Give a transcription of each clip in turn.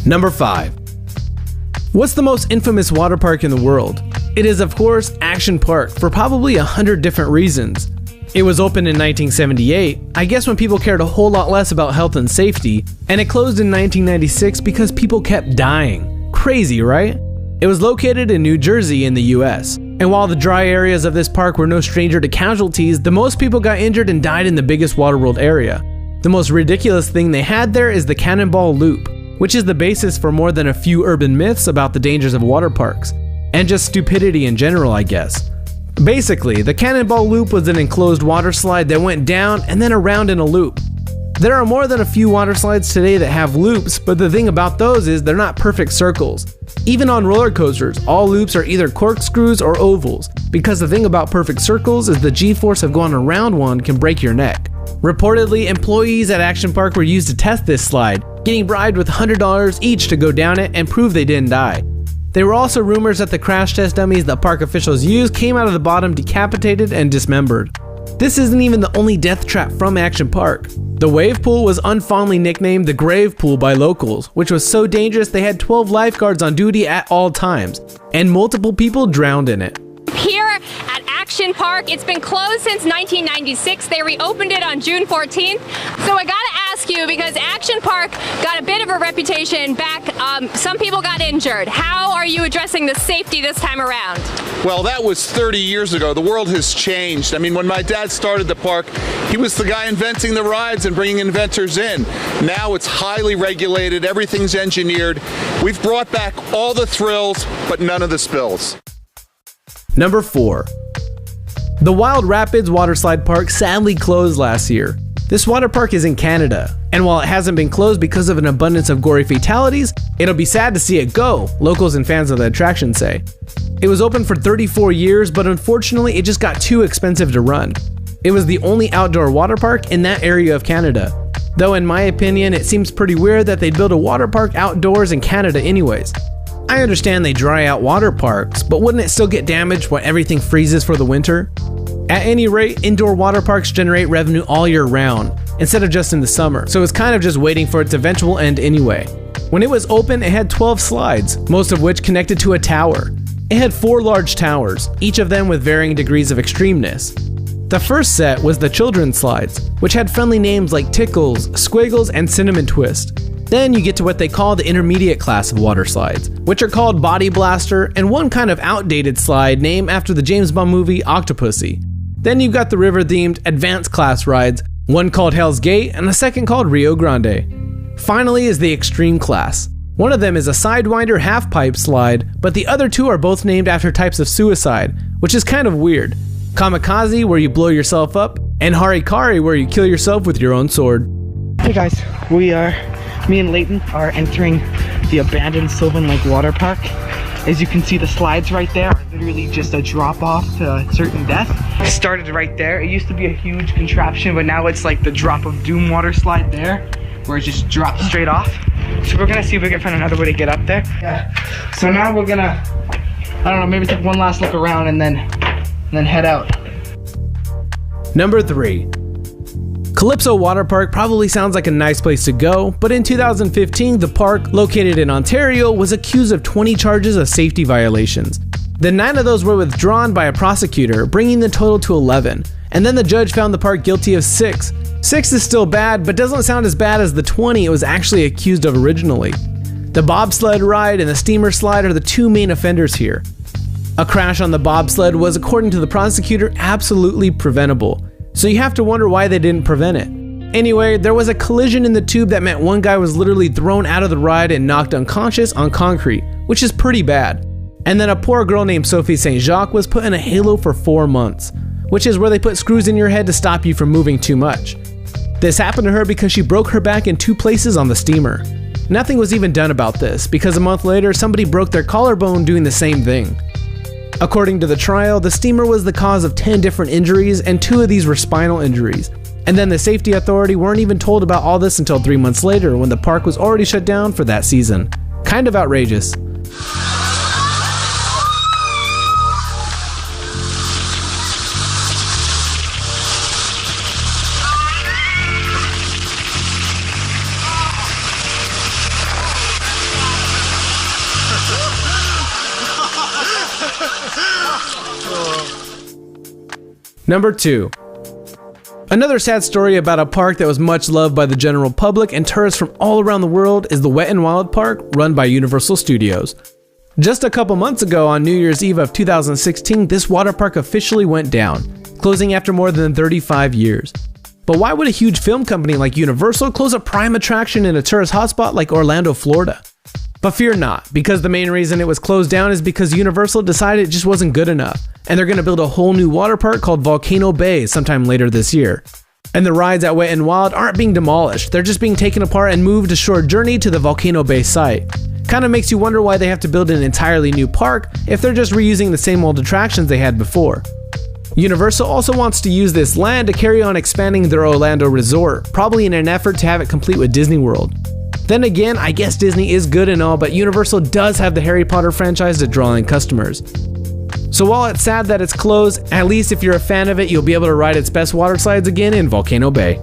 Number 5. What's the most infamous water park in the world? It is, of course, Action Park, for probably 100 different reasons. It was opened in 1978, I guess when people cared a whole lot less about health and safety, and it closed in 1996 because people kept dying. Crazy, right? It was located in New Jersey in the US, and while the dry areas of this park were no stranger to casualties, the most people got injured and died in the biggest Waterworld area. The most ridiculous thing they had there is the Cannonball Loop, which is the basis for more than a few urban myths about the dangers of water parks, and just stupidity in general, I guess. Basically, the Cannonball Loop was an enclosed water slide that went down and then around in a loop. There are more than a few water slides today that have loops, but the thing about those is they're not perfect circles. Even on roller coasters, all loops are either corkscrews or ovals, because the thing about perfect circles is the G-force of going around one can break your neck. Reportedly, employees at Action Park were used to test this slide, getting bribed with $100 each to go down it and prove they didn't die. There were also rumors that the crash test dummies that park officials used came out of the bottom decapitated and dismembered. This isn't even the only death trap from Action Park. The wave pool was unfondly nicknamed the Grave Pool by locals, which was so dangerous they had 12 lifeguards on duty at all times, and multiple people drowned in it. Here at Action Park, it's been closed since 1996. They reopened it on June 14th. So I gotta ask you, because Action Park got a bit of a reputation back, some people got injured. How are you addressing the safety this time around? Well, that was 30 years ago. The world has changed. I mean, when my dad started the park, he was the guy inventing the rides and bringing inventors in. Now it's highly regulated, everything's engineered. We've brought back all the thrills, but none of the spills. Number 4. The Wild Rapids Waterslide Park sadly closed last year. This water park is in Canada, and while it hasn't been closed because of an abundance of gory fatalities, it'll be sad to see it go, locals and fans of the attraction say. It was open for 34 years, but unfortunately it just got too expensive to run. It was the only outdoor water park in that area of Canada. Though in my opinion, it seems pretty weird that they'd build a water park outdoors in Canada anyways. I understand they dry out water parks, but wouldn't it still get damaged when everything freezes for the winter? At any rate, indoor water parks generate revenue all year round, instead of just in the summer, so it's kind of just waiting for its eventual end anyway. When it was open, it had 12 slides, most of which connected to a tower. It had 4 large towers, each of them with varying degrees of extremeness. The first set was the children's slides, which had friendly names like Tickles, Squiggles, and Cinnamon Twist. Then you get to what they call the intermediate class of water slides, which are called Body Blaster and one kind of outdated slide named after the James Bond movie Octopussy. Then you've got the river-themed advanced class rides, one called Hell's Gate and a second called Rio Grande. Finally is the extreme class. One of them is a Sidewinder half-pipe slide, but the other 2 are both named after types of suicide, which is kind of weird. Kamikaze, where you blow yourself up, and Harikari, where you kill yourself with your own sword. Hey guys, me and Leighton are entering the abandoned Sylvan Lake Water Park. As you can see, the slides right there are literally just a drop off to certain death. It started right there. It used to be a huge contraption, but now it's like the drop of doom water slide there, where it just drops straight off. So we're gonna see if we can find another way to get up there. Yeah. So now we're gonna, I don't know, maybe take one last look around and then head out. Number 3. Calypso Water Park probably sounds like a nice place to go, but in 2015, the park, located in Ontario, was accused of 20 charges of safety violations. Then 9 of those were withdrawn by a prosecutor, bringing the total to 11, and then the judge found the park guilty of 6. 6 is still bad, but doesn't sound as bad as the 20 it was actually accused of originally. The bobsled ride and the steamer slide are the 2 main offenders here. A crash on the bobsled was, according to the prosecutor, absolutely preventable. So you have to wonder why they didn't prevent it. Anyway, there was a collision in the tube that meant one guy was literally thrown out of the ride and knocked unconscious on concrete, which is pretty bad. And then a poor girl named Sophie St. Jacques was put in a halo for 4 months, which is where they put screws in your head to stop you from moving too much. This happened to her because she broke her back in 2 places on the steamer. Nothing was even done about this, because a month later somebody broke their collarbone doing the same thing. According to the trial, the steamer was the cause of 10 different injuries, and 2 of these were spinal injuries. And then the safety authority weren't even told about all this until 3 months later, when the park was already shut down for that season. Kind of outrageous. Number 2. Another sad story about a park that was much loved by the general public and tourists from all around the world is the Wet n Wild Park run by Universal Studios. Just a couple months ago on New Year's Eve of 2016, this water park officially went down, closing after more than 35 years. But why would a huge film company like Universal close a prime attraction in a tourist hotspot like Orlando, Florida? But fear not, because the main reason it was closed down is because Universal decided it just wasn't good enough, and they're going to build a whole new water park called Volcano Bay sometime later this year. And the rides at Wet n Wild aren't being demolished, they're just being taken apart and moved a short journey to the Volcano Bay site. Kinda makes you wonder why they have to build an entirely new park if they're just reusing the same old attractions they had before. Universal also wants to use this land to carry on expanding their Orlando resort, probably in an effort to have it complete with Disney World. Then again, I guess Disney is good and all, but Universal does have the Harry Potter franchise to draw in customers. So while it's sad that it's closed, at least if you're a fan of it, you'll be able to ride its best water slides again in Volcano Bay.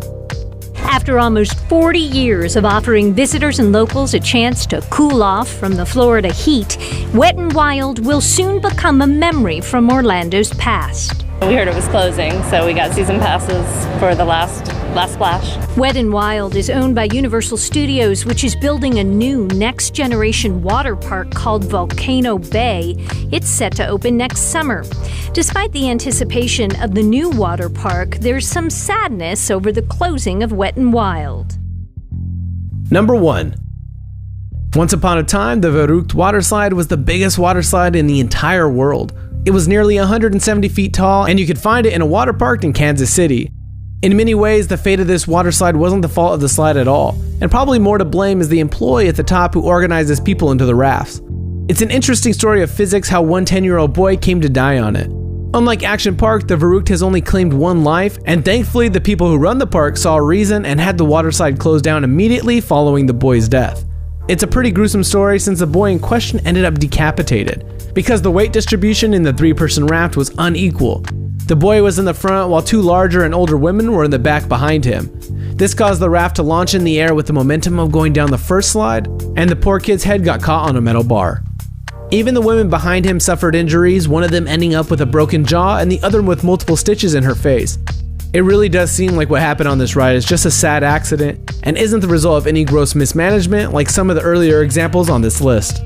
After almost 40 years of offering visitors and locals a chance to cool off from the Florida heat, Wet n Wild will soon become a memory from Orlando's past. We heard it was closing, so we got season passes for the last splash. Wet n Wild is owned by Universal Studios, which is building a new next-generation water park called Volcano Bay. It's set to open next summer. Despite the anticipation of the new water park, there's some sadness over the closing of Wet n Wild. Number 1. Once upon a time, the Verrückt water slide was the biggest water slide in the entire world. It was nearly 170 feet tall, and you could find it in a water park in Kansas City. In many ways, the fate of this water slide wasn't the fault of the slide at all, and probably more to blame is the employee at the top who organizes people into the rafts. It's an interesting story of physics how one 10-year-old boy came to die on it. Unlike Action Park, the Verrückt has only claimed one life, and thankfully the people who run the park saw a reason and had the water slide closed down immediately following the boy's death. It's a pretty gruesome story since the boy in question ended up decapitated, because the weight distribution in the 3-person raft was unequal. The boy was in the front while 2 larger and older women were in the back behind him. This caused the raft to launch in the air with the momentum of going down the first slide, and the poor kid's head got caught on a metal bar. Even the women behind him suffered injuries, one of them ending up with a broken jaw and the other with multiple stitches in her face. It really does seem like what happened on this ride is just a sad accident and isn't the result of any gross mismanagement like some of the earlier examples on this list.